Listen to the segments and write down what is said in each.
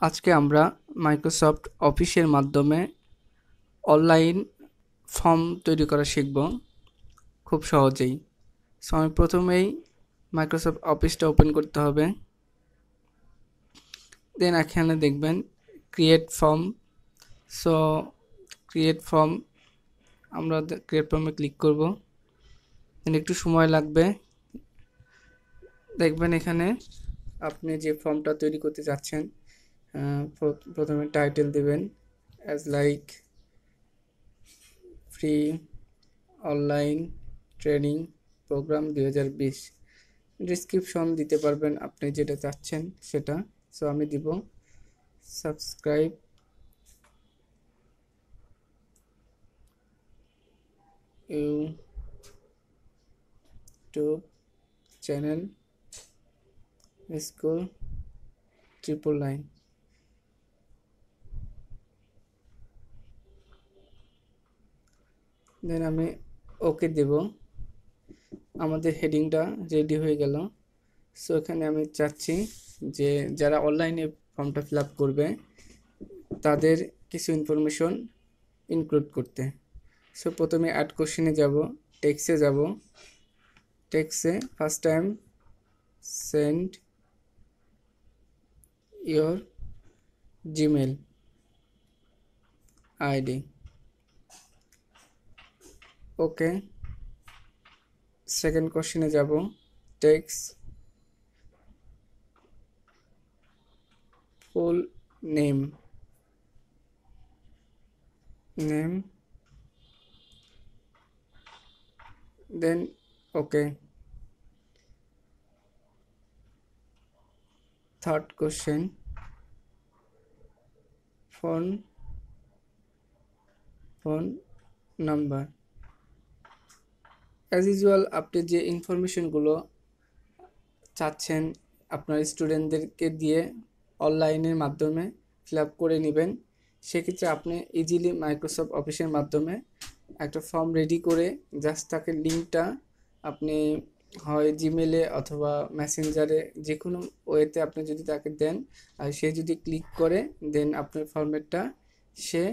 আজকে আমরা মাইক্রোসফট অফিসের মাধ্যমে অনলাইন ফর্ম তৈরি করা শিখব খুব সহজেই। সো আমি প্রথমেই মাইক্রোসফট অফিসটা ওপেন করতে হবে। দেন এখানে দেখবেন create form. So create form, আমরা ক্রিয়েট ফর্মে ক্লিক করব। দেন একটু সময় লাগবে। দেখবেন এখানে আপনি যে ফর্মটা তৈরি করতে যাচ্ছেন, প্রথমে টাইটেল দেবেন as like free online training program 2020। Description দিতে পারবেন আপনি যেটা চাচ্ছেন সেটা। সো আমি দিব subscribe YouTube channel school 999। Then আমি ওকে দেব। আমাদের হেডিংটা রেডি হয়ে গেল। সো এখানে আমি চাচ্ছি যে যারা অনলাইনে ফর্মটা ফিল আপ করবে তাদের কিছু ইনফরমেশন ইনক্লুড করতে। সো প্রথমে অ্যাড কোশ্চেনে যাব, টেক্সে যাব। টেক্সে first time send your Gmail ID. Okay. Second কোশ্চেনে যাব, text full name then okay. Third question phone number. As usual আপনি যে ইনফরমেশনগুলো চাচ্ছেন আপনার স্টুডেন্টদেরকে দিয়ে অনলাইনের মাধ্যমে ফিল আপ করে নেবেন, সেক্ষেত্রে আপনি ইজিলি মাইক্রোসফট অফিসের মাধ্যমে একটা ফর্ম রেডি করে জাস্ট তাকে লিঙ্কটা আপনি হয় জিমেলে অথবা মেসেঞ্জারে যে কোনো ওয়েতে আপনি যদি তাকে দেন আর সে যদি ক্লিক করে দেন আপনার ফর্মেটটা সে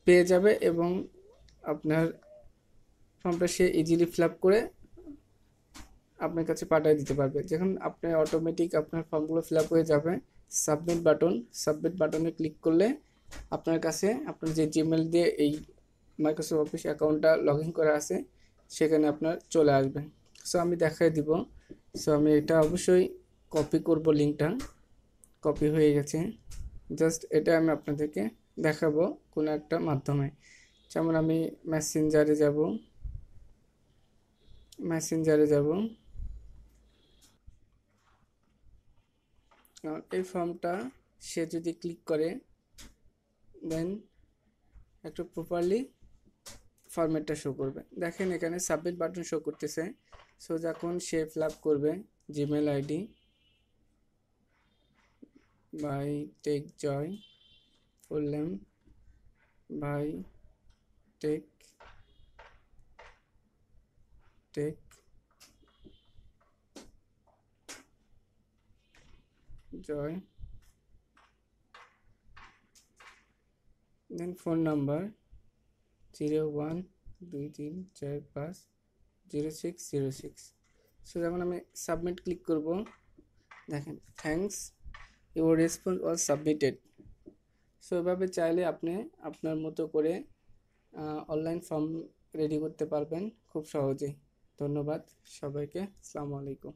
পেয়ে যাবে এবং আপনার ফর্মটা সে ইজিলি ফিল আপ করে আপনার কাছে পাঠিয়ে দিতে পারবে। যখন আপনার অটোমেটিক আপনার ফর্মগুলো ফিল আপ হয়ে যাবে, সাবমিট বাটনে ক্লিক করলে আপনার কাছে আপনার যে জিমেল দিয়ে এই মাইক্রোসফট অফিস অ্যাকাউন্টটা লগ ইন করা আছে সেখানে আপনার চলে আসবে। সো আমি দেখাই দিব। সো আমি এটা অবশ্যই কপি করব, লিঙ্কটা কপি হয়ে গেছে। জাস্ট এটা আমি আপনাদেরকে দেখাবো কোনো একটা মাধ্যমে। যেমন আমি মেসেঞ্জারে যাব। এই ফর্মটা সে যদি ক্লিক করে দেন একটু প্রপারলি ফরম্যাটটা শো করবে। দেখেন এখানে সাবমিট বাটন শো করতেছে। সো যখন সে ফিল আপ করবে জিমেল আইডি বাই টেক জয়, ফুল নেম বাই টেক জয়, দেন ফোন নাম্বার 0123450606। সো যখন আমি সাবমিট ক্লিক করব দেখেন thanks your response was submitted. So এভাবে চাইলে আপনি আপনার মতো করে অনলাইন ফর্ম রেডি করতে পারবেন খুব সহজেই। ধন্যবাদ সবাইকে। আসসালামু আলাইকুম।